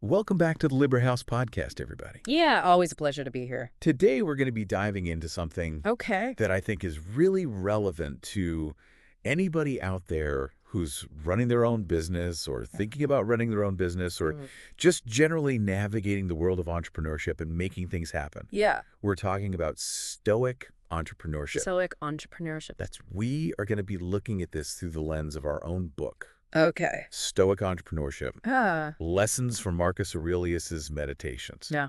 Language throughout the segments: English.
Welcome back to the Librihouse Podcast, everybody. Yeah, always a pleasure to be here. Today, we're going to be diving into something Okay. that I think is really relevant to anybody out there who's running their own business or thinking about running their own business or just generally navigating the world of entrepreneurship and making things happen. Yeah. We're talking about Stoic Entrepreneurship. Stoic Entrepreneurship. We are going to be looking at this through the lens of our own book, Okay. Stoic Entrepreneurship. Ah. Lessons from Marcus Aurelius's Meditations. Yeah.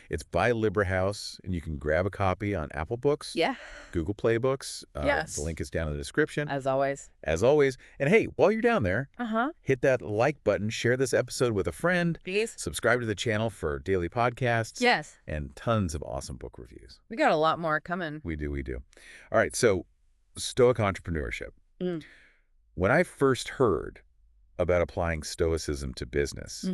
It's by Librihouse, and you can grab a copy on Apple Books, Yeah. Google Play Books. Yes. The link is down in the description. As always. As always. And hey, while you're down there, Uh-huh. hit that like button, share this episode with a friend, Please. subscribe to the channel for daily podcasts, Yes. and tons of awesome book reviews. We got a lot more coming. We do. All right, so Stoic Entrepreneurship. When I first heard about applying Stoicism to business,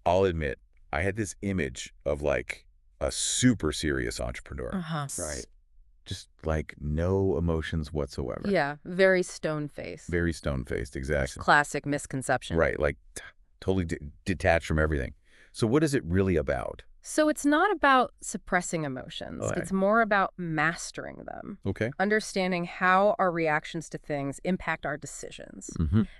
I'll admit, I had this image of like a super serious entrepreneur. Uh-huh. Right. Just like no emotions whatsoever. Yeah. Very stone-faced. Very stone-faced, exactly. Classic misconception. Right, like totally detached from everything. So what is it really about? So it's not about suppressing emotions. Okay. It's more about mastering them. Okay. Understanding how our reactions to things impact our decisions,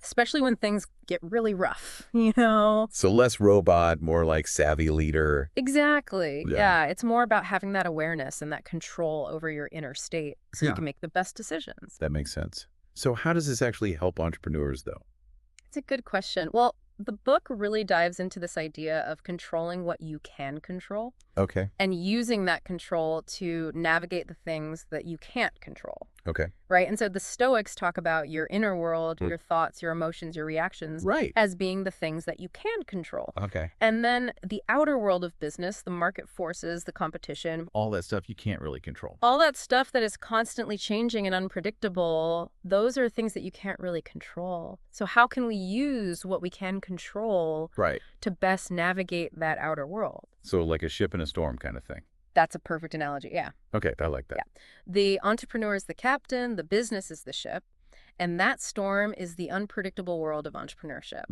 especially when things get really rough, you know? So less robot, more like savvy leader. Exactly. Yeah. Yeah. It's more about having that awareness and that control over your inner state so you can make the best decisions. That makes sense. So how does this actually help entrepreneurs, though? It's a good question. Well, the book really dives into this idea of controlling what you can control Okay. and using that control to navigate the things that you can't control. Okay. Right. And so the Stoics talk about your inner world, your thoughts, your emotions, your reactions Right. as being the things that you can control. Okay. And then the outer world of business, the market forces, the competition, All that stuff you can't really control. all that stuff that is constantly changing and unpredictable, those are things that you can't really control. So how can we use what we can control Right. to best navigate that outer world? So like a ship in a storm kind of thing. That's a perfect analogy. Yeah. Okay, I like that. Yeah. The entrepreneur is the captain, the business is the ship, and that storm is the unpredictable world of entrepreneurship.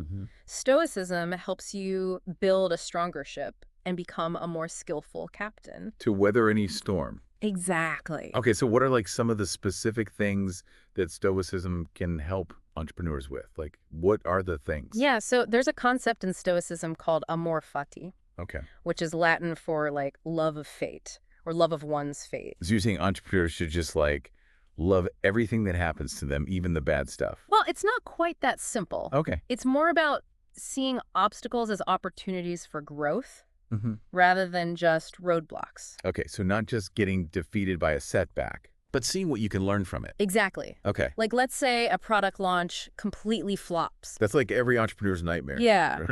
Stoicism helps you build a stronger ship and become a more skillful captain. To weather any storm. Exactly. Okay, so what are like some of the specific things that Stoicism can help entrepreneurs with? Like, what are the things? Yeah, so there's a concept in Stoicism called amor fati, Okay. which is Latin for like love of fate or love of one's fate. So you're saying entrepreneurs should just like love everything that happens to them, even the bad stuff. Well, it's not quite that simple. Okay. It's more about seeing obstacles as opportunities for growth rather than just roadblocks. Okay, so not just getting defeated by a setback, but seeing what you can learn from it. Exactly. Okay. Like, let's say a product launch completely flops. That's like every entrepreneur's nightmare. Yeah.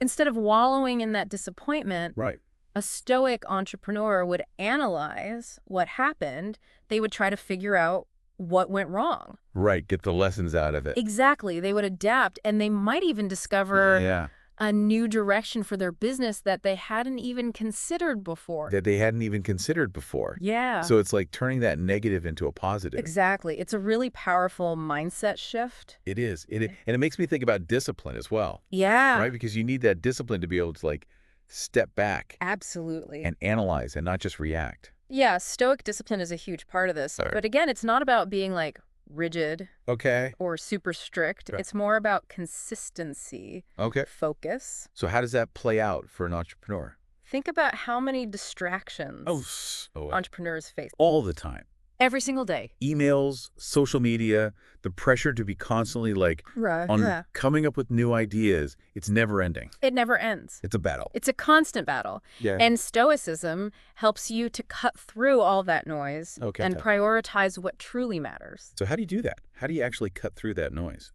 Instead of wallowing in that disappointment, Right. a Stoic entrepreneur would analyze what happened. They would try to figure out what went wrong. Right, get the lessons out of it. Exactly. They would adapt, and they might even discover Yeah. a new direction for their business that they hadn't even considered before. That they hadn't even considered before. Yeah. So it's like turning that negative into a positive. Exactly. It's a really powerful mindset shift. It is. And it makes me think about discipline as well. Yeah. Right? Because you need that discipline to be able to like step back Absolutely. and analyze and not just react. Yeah, Stoic discipline is a huge part of this. Right. But again, it's not about being like rigid Okay. or super strict. Right. It's more about consistency, Okay. focus. So how does that play out for an entrepreneur? Think about how many distractions Oh, entrepreneurs face all the time. every single day. Emails, social media, the pressure to be constantly like Right. on coming up with new ideas. It's never ending. It never ends. It's a battle. It's a constant battle. Yeah. And Stoicism helps you to cut through all that noise Okay. and prioritize what truly matters. So how do you do that? How do you actually cut through that noise?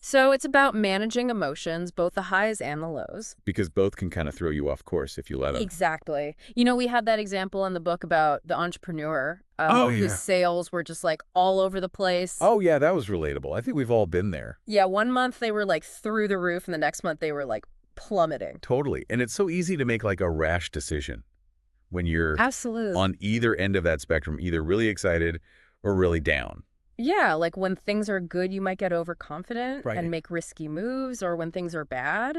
So it's about managing emotions, both the highs and the lows. Because both can kind of throw you off course if you let them. Exactly. You know, we had that example in the book about the entrepreneur whose sales were just like all over the place. Oh, yeah, that was relatable. I think we've all been there. Yeah, one month they were like through the roof and the next month they were like plummeting. Totally. And it's so easy to make like a rash decision when you're Absolutely. on either end of that spectrum, either really excited or really down. Yeah, like when things are good, you might get overconfident Right. and make risky moves, or when things are bad,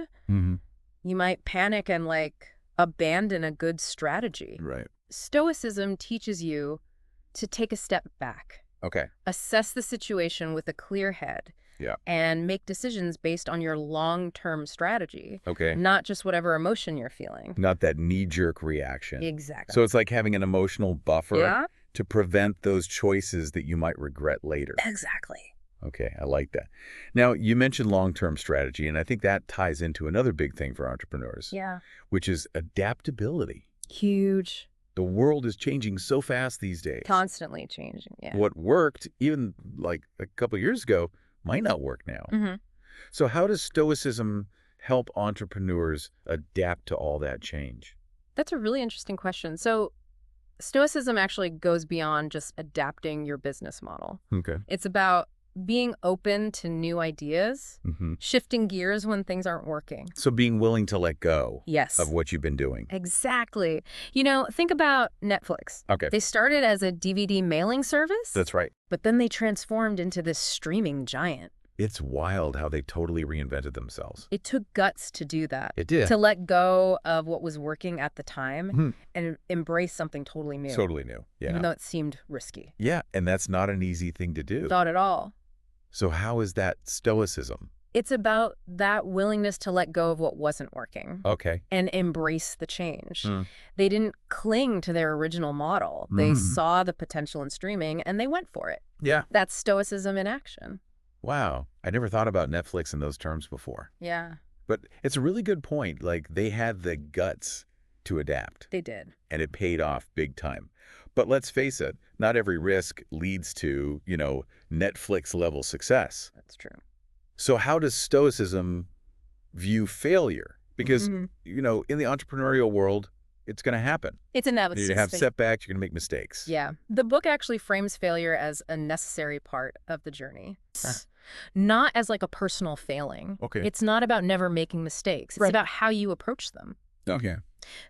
You might panic and, like, abandon a good strategy. Right. Stoicism teaches you to take a step back, Okay. assess the situation with a clear head, Yeah. and make decisions based on your long-term strategy, Okay. not just whatever emotion you're feeling. Not that knee-jerk reaction. Exactly. So it's like having an emotional buffer Yeah, to prevent those choices that you might regret later. exactly. Okay, I like that. Now, you mentioned long-term strategy, and I think that ties into another big thing for entrepreneurs, Yeah. which is adaptability. Huge. The world is changing so fast these days. Constantly changing, yeah. What worked, even like a couple of years ago, might not work now. Mm-hmm. So how does Stoicism help entrepreneurs adapt to all that change? That's a really interesting question. So Stoicism actually goes beyond just adapting your business model. Okay. It's about being open to new ideas, Mm-hmm. shifting gears when things aren't working. So being willing to let go Yes. of what you've been doing. Exactly. You know, think about Netflix. Okay. They started as a DVD mailing service, That's right. but then they transformed into this streaming giant. It's wild how they totally reinvented themselves. It took guts to do that. It did. To let go of what was working at the time Mhm. and embrace something totally new. Totally new. Yeah. Even though it seemed risky. Yeah, and that's not an easy thing to do. Not at all. So how is that Stoicism? It's about that willingness to let go of what wasn't working Okay. and embrace the change. Mm. They didn't cling to their original model. They Mm. saw the potential in streaming and they went for it. Yeah. That's Stoicism in action. Wow. I never thought about Netflix in those terms before. Yeah, But it's a really good point. Like, they had the guts to adapt, they did. and it paid off big time. But let's face it, not every risk leads to, Netflix-level success. That's true. So how does Stoicism view failure? Because, Mhm. in the entrepreneurial world, it's going to happen. It's inevitable. You're going to have setbacks, you're going to make mistakes. Yeah. The book actually frames failure as a necessary part of the journey. Not as like a personal failing. Okay. It's not about never making mistakes. It's Right. about how you approach them. Okay.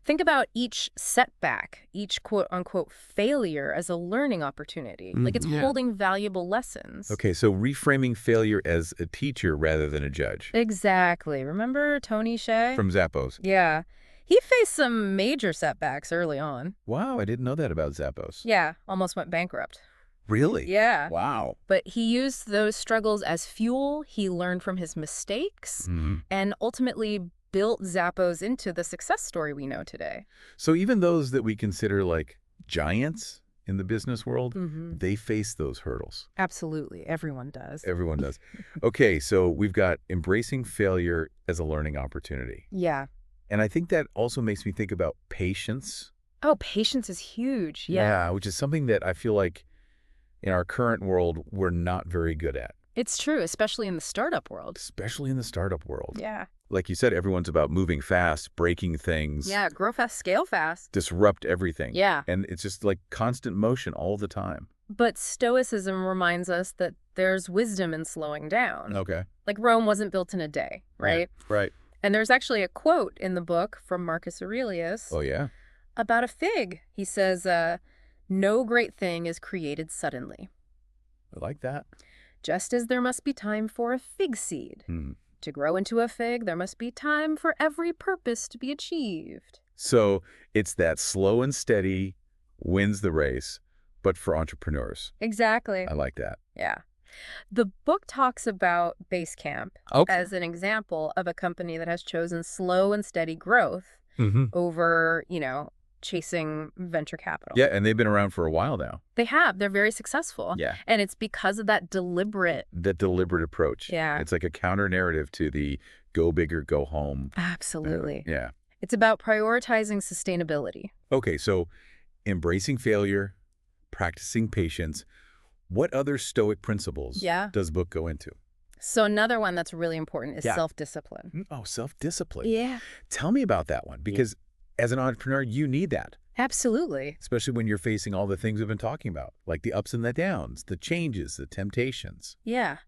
Think about each setback, each quote-unquote failure as a learning opportunity. Like it's Yeah. holding valuable lessons. Okay, so reframing failure as a teacher rather than a judge. Exactly. Remember Tony Hsieh? From Zappos. Yeah. He faced some major setbacks early on. Wow, I didn't know that about Zappos. Yeah, almost went bankrupt. Really? Yeah. Wow. But he used those struggles as fuel. He learned from his mistakes Mm-hmm. and ultimately built Zappos into the success story we know today. So even those that we consider like giants in the business world, Mm-hmm. they face those hurdles. Absolutely. Everyone does. Everyone does. Okay, so we've got embracing failure as a learning opportunity. Yeah. And I think that also makes me think about patience. Oh, patience is huge. Yeah. Which is something that I feel like in our current world, we're not very good at, It's true, especially in the startup world. especially in the startup world. Yeah. Like you said, everyone's about moving fast, breaking things, Yeah, grow fast, scale fast. disrupt everything. Yeah. And it's just like constant motion all the time. But Stoicism reminds us that there's wisdom in slowing down. Okay. Like Rome wasn't built in a day, right? Right. And there's actually a quote in the book from Marcus Aurelius Oh, yeah? about a fig. He says, no great thing is created suddenly. I like that. Just as there must be time for a fig seed. Hmm. To grow into a fig, there must be time for every purpose to be achieved. So it's that slow and steady wins the race, but for entrepreneurs. Exactly. I like that. Yeah. The book talks about Basecamp as an example of a company that has chosen slow and steady growth Mm-hmm. over, chasing venture capital. Yeah, and they've been around for a while now. They have. They're very successful. Yeah. And it's because of that deliberate. That deliberate approach. Yeah. It's like a counter narrative to the go big or go home. Absolutely. Yeah. It's about prioritizing sustainability. Okay, so embracing failure, practicing patience. What other Stoic principles does the book go into? So another one that's really important is Yeah. self-discipline. Oh, self-discipline. Yeah. Tell me about that one, because as an entrepreneur, you need that, Absolutely. especially when you're facing all the things we've been talking about, like the ups and the downs, the changes, the temptations. Yeah.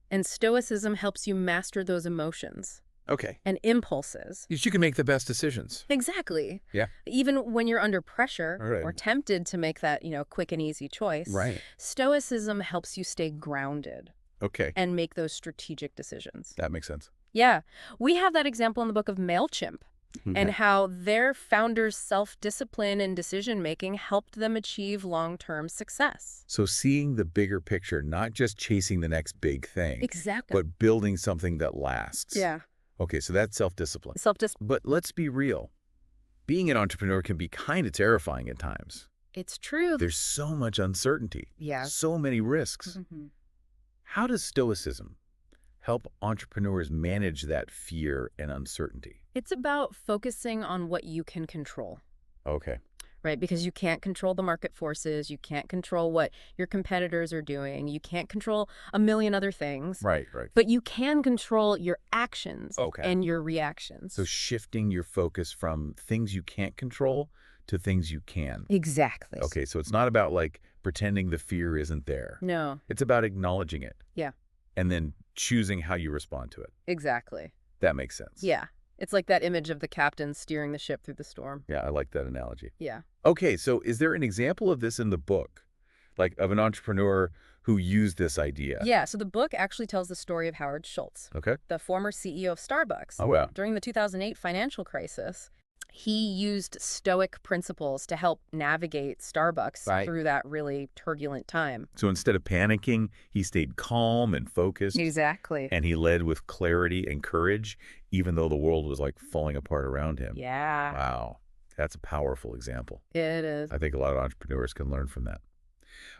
And Stoicism helps you master those emotions Okay. and impulses. You can make the best decisions. Exactly. Yeah. Even when you're under pressure Right. or tempted to make that, quick and easy choice. Right. Stoicism helps you stay grounded Okay. and make those strategic decisions. That makes sense. Yeah. We have that example in the book of MailChimp and how their founders' self-discipline and decision-making helped them achieve long-term success. So seeing the bigger picture, not just chasing the next big thing, Exactly. but building something that lasts. Yeah. Okay, so that's self-discipline. Self-discipline. But let's be real. Being an entrepreneur can be kind of terrifying at times. It's true. There's so much uncertainty. Yeah. So many risks. How does Stoicism help entrepreneurs manage that fear and uncertainty? It's about focusing on what you can control, Okay. right? Because you can't control the market forces. You can't control what your competitors are doing. You can't control a million other things. Right. But you can control your actions Okay. and your reactions. So shifting your focus from things you can't control to things you can. Exactly. Okay, so it's not about like pretending the fear isn't there. No. It's about acknowledging it. Yeah. And then choosing how you respond to it. Exactly. That makes sense. Yeah. It's like that image of the captain steering the ship through the storm. Yeah, I like that analogy. Yeah. Okay, so is there an example of this in the book? Like of an entrepreneur who used this idea? Yeah, so the book actually tells the story of Howard Schultz, Okay. the former CEO of Starbucks. Oh, wow. During the 2008 financial crisis, he used Stoic principles to help navigate Starbucks through that really turbulent time. So instead of panicking, he stayed calm and focused. Exactly. And he led with clarity and courage, even though the world was like falling apart around him. Yeah. Wow. That's a powerful example. It is. I think a lot of entrepreneurs can learn from that.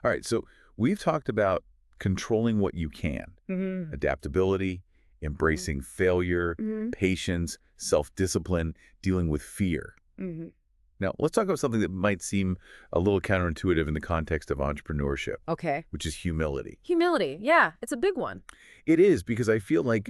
All right, so we've talked about controlling what you can, adaptability, embracing failure, patience, self-discipline, dealing with fear. Now, let's talk about something that might seem a little counterintuitive in the context of entrepreneurship, Okay. which is humility. Humility. Yeah, it's a big one. It is, because I feel like,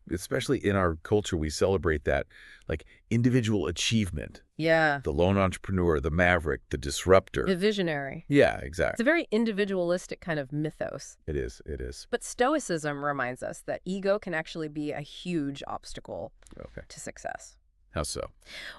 especially in our culture, we celebrate that, like individual achievement. Yeah. The lone entrepreneur, the maverick, the disruptor. The visionary. Yeah, It's exactly. a very individualistic kind of mythos. It is. It is. But Stoicism reminds us that ego can actually be a huge obstacle Okay. to success. How so?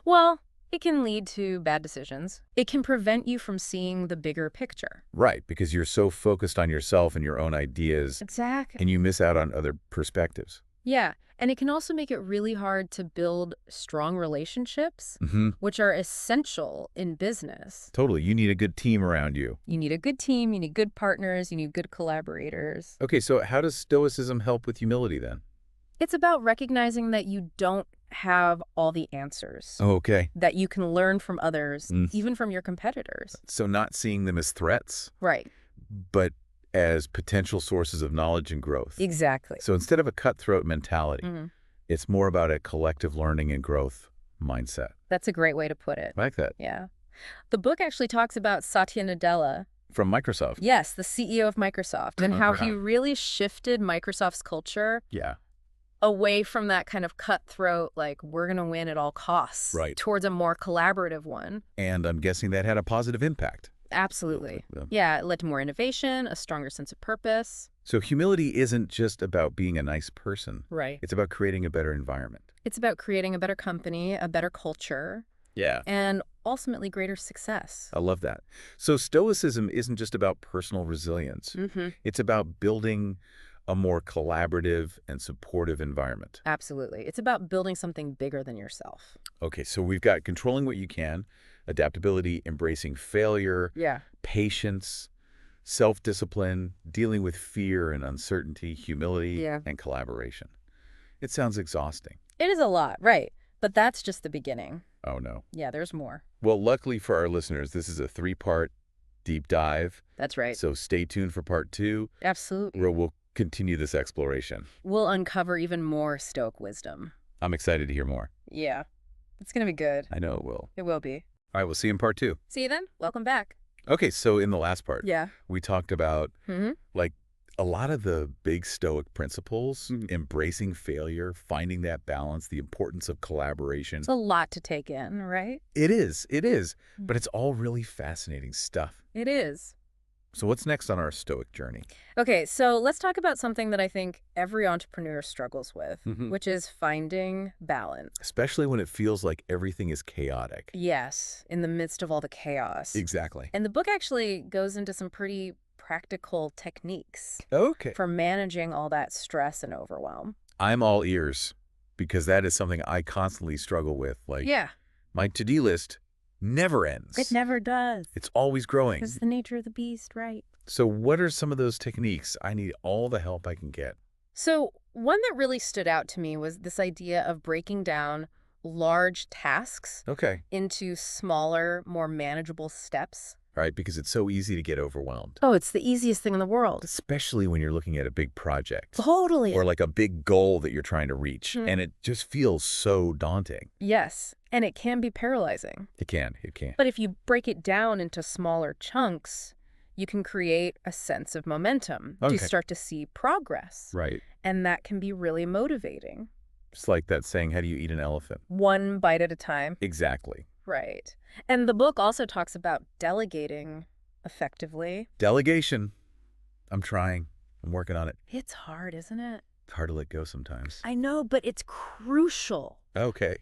Well, it can lead to bad decisions. It can prevent you from seeing the bigger picture. Right, because you're so focused on yourself and your own ideas, Exactly. and you miss out on other perspectives. Yeah, and it can also make it really hard to build strong relationships, which are essential in business. Totally. You need a good team around you. You need a good team, you need good partners, you need good collaborators. Okay, so how does Stoicism help with humility then? It's about recognizing that you don't have all the answers, Okay. that you can learn from others, even from your competitors. So not seeing them as threats, Right. but as potential sources of knowledge and growth. Exactly. So instead of a cutthroat mentality, it's more about a collective learning and growth mindset. That's a great way to put it. I like that. Yeah. The book actually talks about Satya Nadella. From Microsoft. Yes, the CEO of Microsoft, and how he really shifted Microsoft's culture Yeah. away from that kind of cutthroat, like, we're going to win at all costs, towards a more collaborative one. And I'm guessing that had a positive impact. Absolutely. Yeah, it led to more innovation, a stronger sense of purpose. So humility isn't just about being a nice person. Right. It's about creating a better environment. It's about creating a better company, a better culture. Yeah. And ultimately greater success. I love that. So Stoicism isn't just about personal resilience. It's about building a more collaborative and supportive environment. Absolutely. It's about building something bigger than yourself. Okay, so we've got controlling what you can, adaptability, embracing failure, patience, self-discipline, dealing with fear and uncertainty, humility, and collaboration. It sounds exhausting. It is a lot, right? But that's just the beginning. Oh, no. Yeah, there's more. Well, luckily for our listeners, this is a 3-part deep dive. That's right. So stay tuned for part 2. Absolutely. Where we'll continue this exploration. We'll uncover even more Stoic wisdom. I'm excited to hear more. Yeah. It's going to be good. I know it will. It will be. All right, we'll see you in part 2. See you then. Welcome back. Okay, so in the last part, we talked about like a lot of the big Stoic principles, embracing failure, finding that balance, the importance of collaboration. It's a lot to take in, right? It is, but it's all really fascinating stuff. It is. So what's next on our Stoic journey? Okay, so let's talk about something that I think every entrepreneur struggles with, which is finding balance. Especially when it feels like everything is chaotic. Yes, in the midst of all the chaos. Exactly. And the book actually goes into some pretty practical techniques Okay. for managing all that stress and overwhelm. I'm all ears. because that is something I constantly struggle with. Like, Yeah. my to-do list never ends. It never does. It's always growing. It's the nature of the beast, right? So what are some of those techniques? I need all the help I can get. So one that really stood out to me was this idea of breaking down large tasks Okay. into smaller, more manageable steps. Right, because it's so easy to get overwhelmed. Oh, it's the easiest thing in the world. Especially when you're looking at a big project. Totally. Or like a big goal that you're trying to reach. And it just feels so daunting. Yes, and it can be paralyzing. It can. But if you break it down into smaller chunks, you can create a sense of momentum. Okay. You start to see progress. Right. And that can be really motivating. It's like that saying, how do you eat an elephant? One bite at a time. Exactly. Right. And the book also talks about delegating effectively. Delegation. I'm trying. I'm working on it. It's hard, isn't it? It's hard to let go sometimes. I know, but it's crucial. Okay.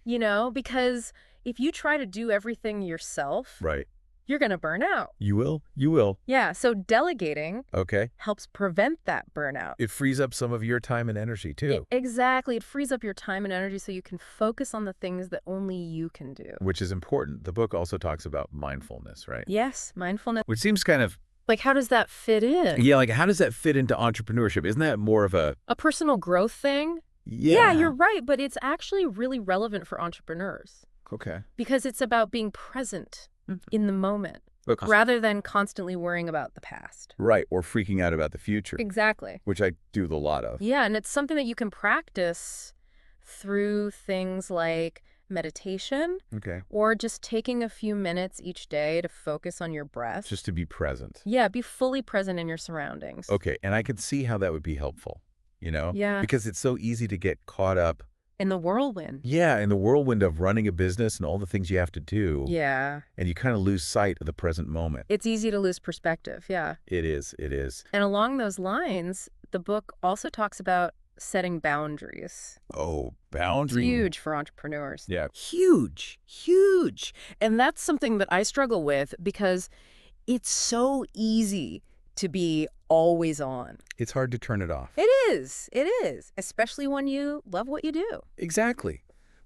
Because if you try to do everything yourself, Right. you're going to burn out. You will? You will. Yeah, so delegating Okay. helps prevent that burnout. It frees up some of your time and energy, too. Exactly. It frees up your time and energy so you can focus on the things that only you can do. Which is important. The book also talks about mindfulness, right? Yes, mindfulness. Which seems kind of... Like, how does that fit in? Yeah, like how does that fit into entrepreneurship? Isn't that more of a... A personal growth thing? Yeah. Yeah, you're right, but it's actually really relevant for entrepreneurs. Okay. Because it's about being present in the moment, Because... rather than constantly worrying about the past. Right, or freaking out about the future. Exactly. Which I do a lot of. Yeah, and it's something that you can practice through things like meditation. Okay. Or just taking a few minutes each day to focus on your breath. Just to be present. Yeah, be fully present in your surroundings. Okay, and I could see how that would be helpful, Yeah. Because it's so easy to get caught up. In the whirlwind. Yeah, in the whirlwind of running a business and all the things you have to do. Yeah. And you kind of lose sight of the present moment. It's easy to lose perspective, yeah. It is. And along those lines, the book also talks about setting boundaries. Oh, boundaries. Huge for entrepreneurs. Yeah. Huge. And that's something that I struggle with because it's so easy to be always on. It's hard to turn it off. It is, especially when you love what you do. Exactly.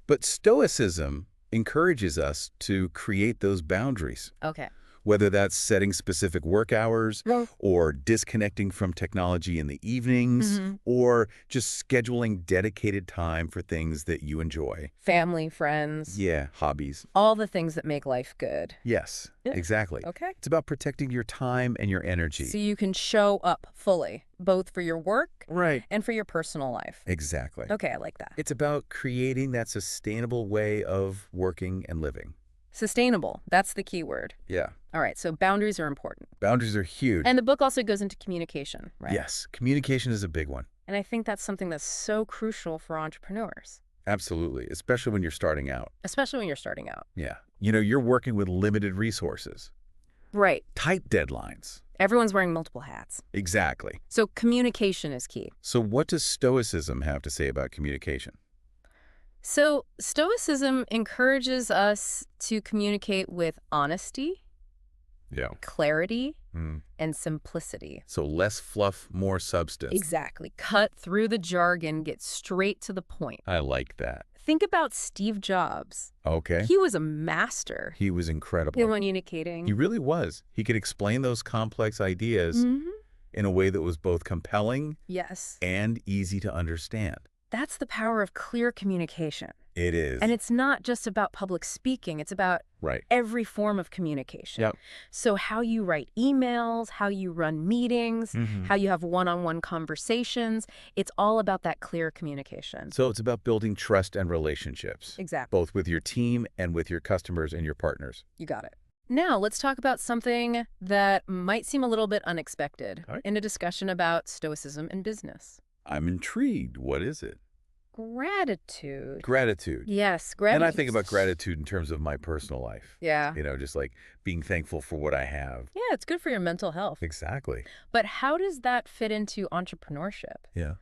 But Stoicism encourages us to create those boundaries. Okay. Whether that's setting specific work hours or disconnecting from technology in the evenings or just scheduling dedicated time for things that you enjoy. Family, friends. Yeah, hobbies. All the things that make life good. Yes, exactly. Okay. It's about protecting your time and your energy. So you can show up fully, both for your work and for your personal life. Exactly. Okay, I like that. It's about creating that sustainable way of working and living. Sustainable. That's the key word. Yeah. All right, so boundaries are important. Boundaries are huge. And the book also goes into communication, right? Yes, communication is a big one. And I think that's something that's so crucial for entrepreneurs. Absolutely, especially when you're starting out. Yeah. You're working with limited resources. Right. Tight deadlines. Everyone's wearing multiple hats. Exactly. So communication is key. So what does Stoicism have to say about communication? So Stoicism encourages us to communicate with honesty, clarity, and simplicity. So less fluff, more substance. Exactly. Cut through the jargon, get straight to the point. I like that. Think about Steve Jobs. Okay. He was a master. He was incredible. In communicating. He really was. He could explain those complex ideas in a way that was both compelling and easy to understand. That's the power of clear communication. It is. And it's not just about public speaking. It's about every form of communication. Yep. So how you write emails, how you run meetings, how you have one-on-one conversations. It's all about that clear communication. So it's about building trust and relationships. Exactly. Both with your team and with your customers and your partners. You got it. Now, let's talk about something that might seem a little bit unexpected in a discussion about Stoicism and business. I'm intrigued. What is it? Gratitude. Gratitude. Yes, gratitude. And I think about gratitude in terms of my personal life. Yeah. Just like being thankful for what I have. Yeah, it's good for your mental health. Exactly. But how does that fit into entrepreneurship? Yeah.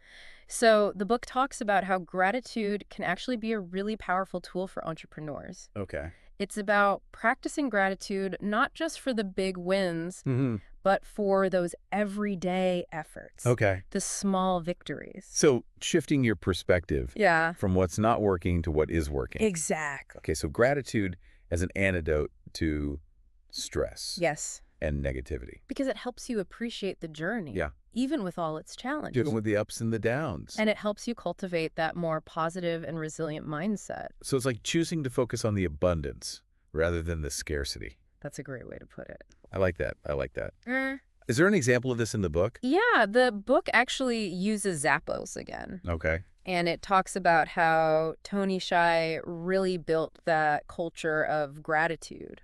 So the book talks about how gratitude can actually be a really powerful tool for entrepreneurs. Okay. It's about practicing gratitude, not just for the big wins, but for those everyday efforts. Okay. The small victories. So shifting your perspective Yeah. from what's not working to what is working. Exactly. Okay, so gratitude as an antidote to stress. Yes. And negativity. Because it helps you appreciate the journey. Yeah. Even with all its challenges. Even with the ups and the downs. And it helps you cultivate that more positive and resilient mindset. So it's like choosing to focus on the abundance rather than the scarcity. That's a great way to put it. I like that. Is there an example of this in the book? Yeah, the book actually uses Zappos again. Okay. And it talks about how Tony Hsieh really built that culture of gratitude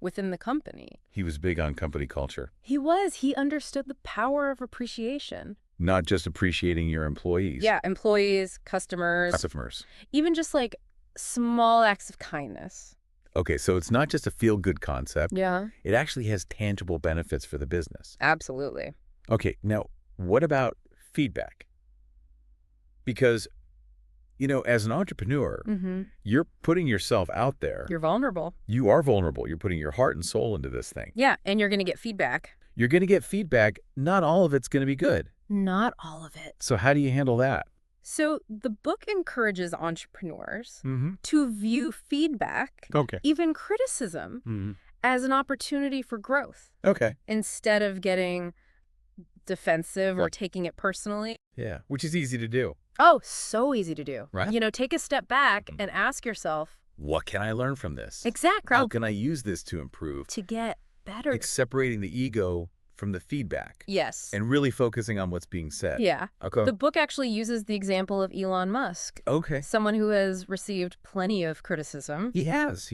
within the company. He was big on company culture. He was. He understood the power of appreciation. Not just appreciating your employees. Yeah, employees, customers. Even just like small acts of kindness. Okay, so it's not just a feel-good concept. Yeah. It actually has tangible benefits for the business. Absolutely. Okay, now what about feedback? Because, as an entrepreneur, you're putting yourself out there. You're vulnerable. You are vulnerable. You're putting your heart and soul into this thing. Yeah, and you're going to get feedback. You're going to get feedback. Not all of it's going to be good. Not all of it. So how do you handle that? So the book encourages entrepreneurs to view feedback, even criticism, as an opportunity for growth. Okay. Instead of getting defensive or taking it personally. Yeah, which is easy to do. Oh, so easy to do. Right. Take a step back and ask yourself, what can I learn from this? Exactly. How can I use this to improve? To get better. It's separating the ego from the feedback. Yes. And really focusing on what's being said. Yeah. Okay. The book actually uses the example of Elon Musk. Okay. Someone who has received plenty of criticism. He has.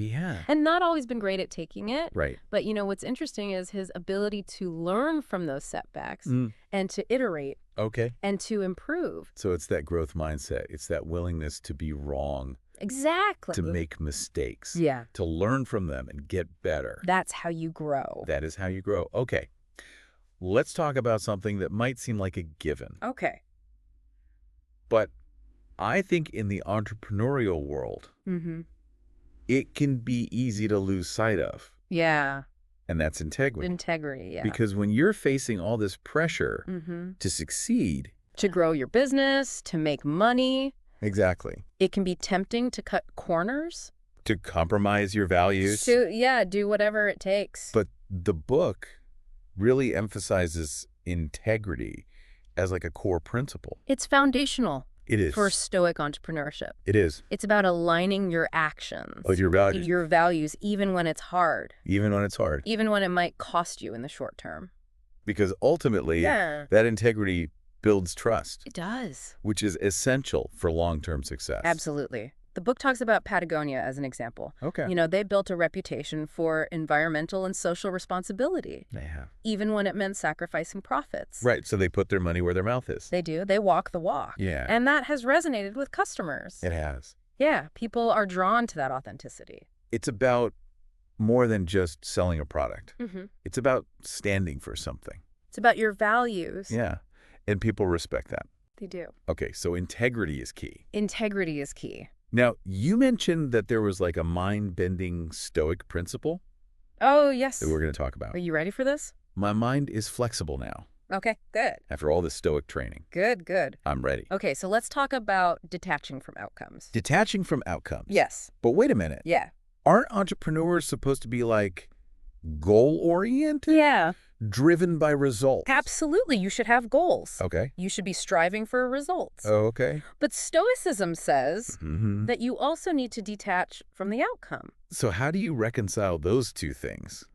And not always been great at taking it. Right. But what's interesting is his ability to learn from those setbacks and to iterate. Okay. And to improve. So it's that growth mindset. It's that willingness to be wrong. Exactly. To make mistakes. Yeah. To learn from them and get better. That's how you grow. That is how you grow. Okay. Let's talk about something that might seem like a given. Okay. But I think in the entrepreneurial world, it can be easy to lose sight of. Yeah. And that's integrity. Integrity, yeah. Because when you're facing all this pressure to succeed. To grow your business, to make money. Exactly. It can be tempting to cut corners. To compromise your values. To, do whatever it takes. But the book really emphasizes integrity as like a core principle. It's foundational. It is. For Stoic entrepreneurship. It is. It's about aligning your actions. With your values. Your values, even when it's hard. Even when it's hard. Even when it might cost you in the short term. Because ultimately, that integrity builds trust. It does. Which is essential for long-term success. Absolutely. The book talks about Patagonia as an example. Okay. They built a reputation for environmental and social responsibility. They have. Even when it meant sacrificing profits. Right. So they put their money where their mouth is. They do. They walk the walk. Yeah. And that has resonated with customers. It has. Yeah. People are drawn to that authenticity. It's about more than just selling a product. Mm-hmm. It's about standing for something. It's about your values. Yeah. And people respect that. They do. Okay. So integrity is key. Integrity is key. Now, you mentioned that there was like a mind-bending Stoic principle. Oh, yes. That we're going to talk about. Are you ready for this? My mind is flexible now. Okay, good. After all this Stoic training. Good. I'm ready. Okay, so let's talk about detaching from outcomes. Detaching from outcomes. Yes. But wait a minute. Yeah. Aren't entrepreneurs supposed to be like goal-oriented? Yeah. Driven by results? Absolutely. You should have goals. Okay. You should be striving for results. Oh, okay. But Stoicism says that you also need to detach from the outcome. So how do you reconcile those two things?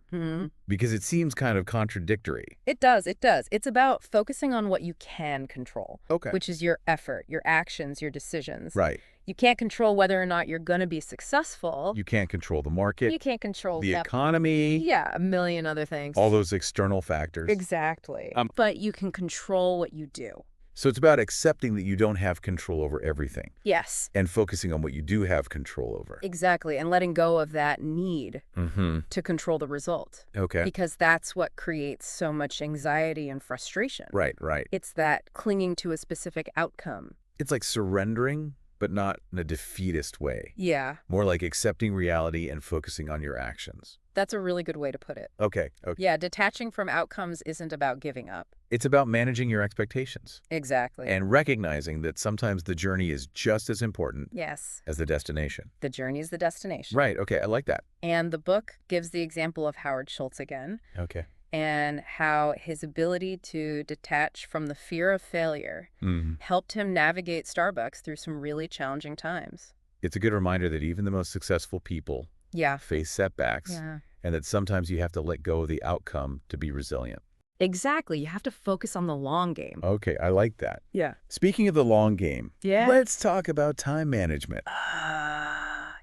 Because it seems kind of contradictory. It does. It's about focusing on what you can control. Okay. Which is your effort, your actions, your decisions. Right. You can't control whether or not you're going to be successful. You can't control the market. You can't control the economy. Yeah, a million other things. All those external factors. Exactly. But you can control what you do. So it's about accepting that you don't have control over everything. Yes. And focusing on what you do have control over. Exactly. And letting go of that need to control the result. Okay. Because that's what creates so much anxiety and frustration. Right. It's that clinging to a specific outcome. It's like surrendering, but not in a defeatist way. Yeah, More like accepting reality and focusing on your actions. that's a really good way to put it. Okay. Yeah, detaching from outcomes isn't about giving up. It's about managing your expectations Exactly. and recognizing that sometimes the journey is just as important Yes, as the destination. the journey is the destination. Right. Okay. I like that. And the book gives the example of Howard Schultz again, Okay. and how his ability to detach from the fear of failure Mhm. helped him navigate Starbucks through some really challenging times. It's a good reminder that even the most successful people Yeah. face setbacks Yeah. and that sometimes you have to let go of the outcome to be resilient. Exactly. You have to focus on the long game. Okay. I like that. Yeah. Speaking of the long game, Yeah. let's talk about time management.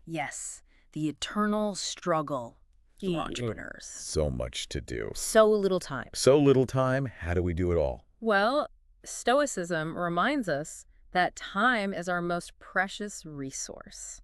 Yes. The eternal struggle for entrepreneurs. So much to do. So little time. So little time. How do we do it all? Well, Stoicism reminds us that time is our most precious resource.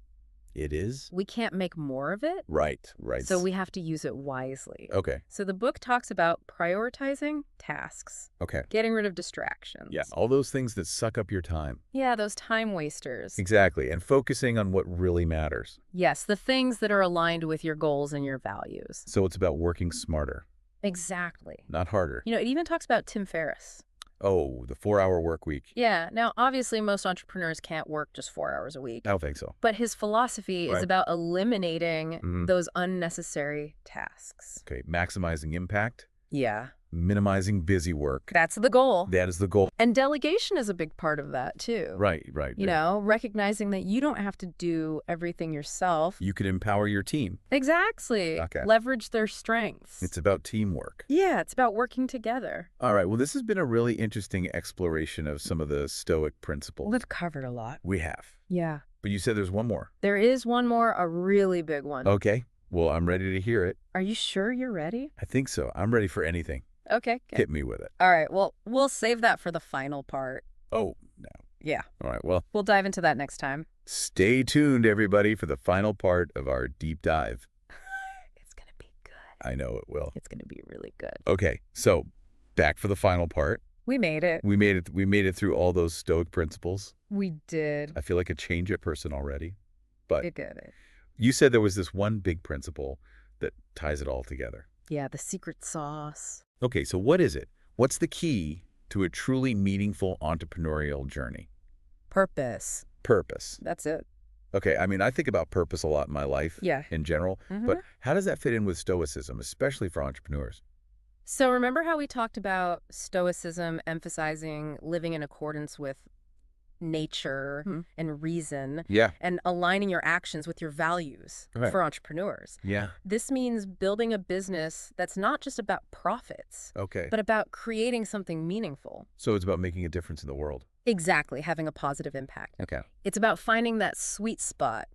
It is? We can't make more of it, Right. so we have to use it wisely. Okay. So the book talks about prioritizing tasks, Okay. getting rid of distractions. Yeah. All those things that suck up your time. Yeah, those time wasters. Exactly. And focusing on what really matters. Yes, the things that are aligned with your goals and your values. So it's about working smarter, Exactly. not harder. You know, it even talks about Tim Ferriss. Oh, the 4-hour work week. Yeah, now obviously most entrepreneurs can't work just 4 hours a week. I don't think so. But his philosophy is Right. about eliminating Mhm. those unnecessary tasks. Okay. Maximizing impact, Yeah. minimizing busy work. That's the goal. That is the goal. And delegation is a big part of that, too. Right. You know, recognizing that you don't have to do everything yourself. You can empower your team. Exactly. Okay. Leverage their strengths. It's about teamwork. Yeah, it's about working together. All right. Well, this has been a really interesting exploration of some of the Stoic principles. We've covered a lot. We have. Yeah. But you said there's one more. There is one more, a really big one. Okay. Well, I'm ready to hear it. Are you sure you're ready? I think so. I'm ready for anything. Okay. Good. Hit me with it. All right. Well, we'll save that for the final part. Oh, no. Yeah. All right. Well, We'll dive into that next time. stay tuned, everybody, for the final part of our deep dive. It's going to be good. I know it will. It's going to be really good. Okay. So back for the final part. We made it. We made it. We made it through all those Stoic principles. We did. I feel like a change of person already. But We did it. you said there was this one big principle that ties it all together. Yeah, the secret sauce. Okay, so what is it? What's the key to a truly meaningful entrepreneurial journey? Purpose. Purpose. That's it. Okay, I mean, I think about purpose a lot in my life Yeah. in general, but how does that fit in with Stoicism, especially for entrepreneurs? So remember how we talked about Stoicism emphasizing living in accordance with nature and reason Yeah. and aligning your actions with your values Right. for entrepreneurs? Yeah. This means building a business that's not just about profits, Okay. but about creating something meaningful. So it's about making a difference in the world. Exactly, having a positive impact. Okay. It's about finding that sweet spot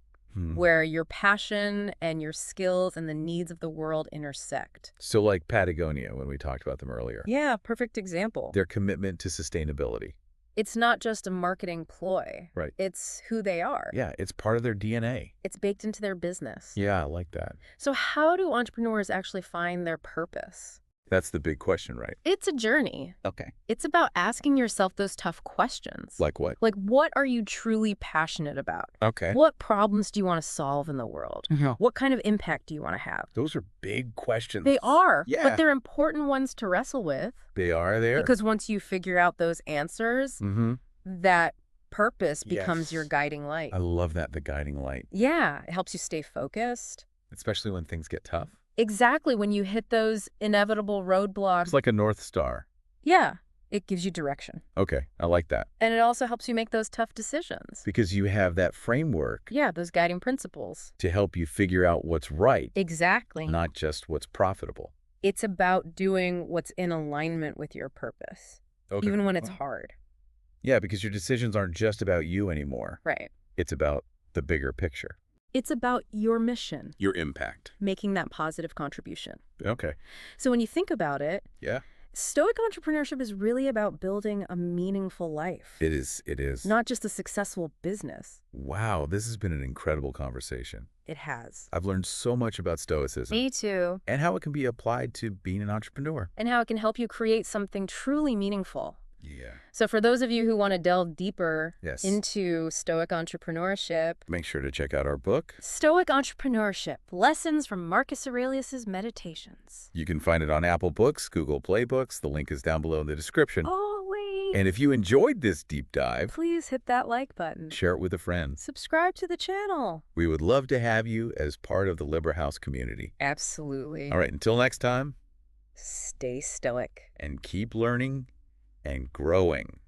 where your passion and your skills and the needs of the world intersect. So like Patagonia, when we talked about them earlier, Yeah, perfect example. their commitment to sustainability. It's not just a marketing ploy. Right. It's who they are. Yeah, it's part of their DNA. It's baked into their business. Yeah, I like that. So how do entrepreneurs actually find their purpose? That's the big question, right? It's a journey. Okay. It's about asking yourself those tough questions. Like what? Like, what are you truly passionate about? Okay. What problems do you want to solve in the world? Yeah. What kind of impact do you want to have? Those are big questions. They are, Yeah. but they're important ones to wrestle with. They are there. Because once you figure out those answers, that purpose becomes Yes. your guiding light. I love that, the guiding light, Yeah, it helps you stay focused. especially when things get tough. Exactly, when you hit those inevitable roadblocks. It's like a North Star. Yeah, it gives you direction. Okay, I like that. And it also helps you make those tough decisions. Because you have that framework Yeah, those guiding principles. to help you figure out what's right, Exactly. not just what's profitable. It's about doing what's in alignment with your purpose, Okay. even when it's hard. Yeah, because your decisions aren't just about you anymore. Right. It's about the bigger picture. It's about your mission, Your impact. making that positive contribution. Okay. So when you think about it, Yeah. Stoic entrepreneurship is really about building a meaningful life. It is. It is. Not just a successful business. Wow, this has been an incredible conversation. It has. I've learned so much about Stoicism Me too. and how it can be applied to being an entrepreneur. And how it can help you create something truly meaningful. Yeah. So for those of you who want to delve deeper Yes. into Stoic entrepreneurship, Make sure to check out our book. Stoic Entrepreneurship, Lessons from Marcus Aurelius's Meditations. You can find it on Apple Books, Google Play Books. The link is down below in the description. Oh, wait. And if you enjoyed this deep dive, Please hit that like button. share it with a friend. Subscribe to the channel. We would love to have you as part of the Librihouse community. Absolutely. All right, until next time, Stay stoic. and keep learning and growing.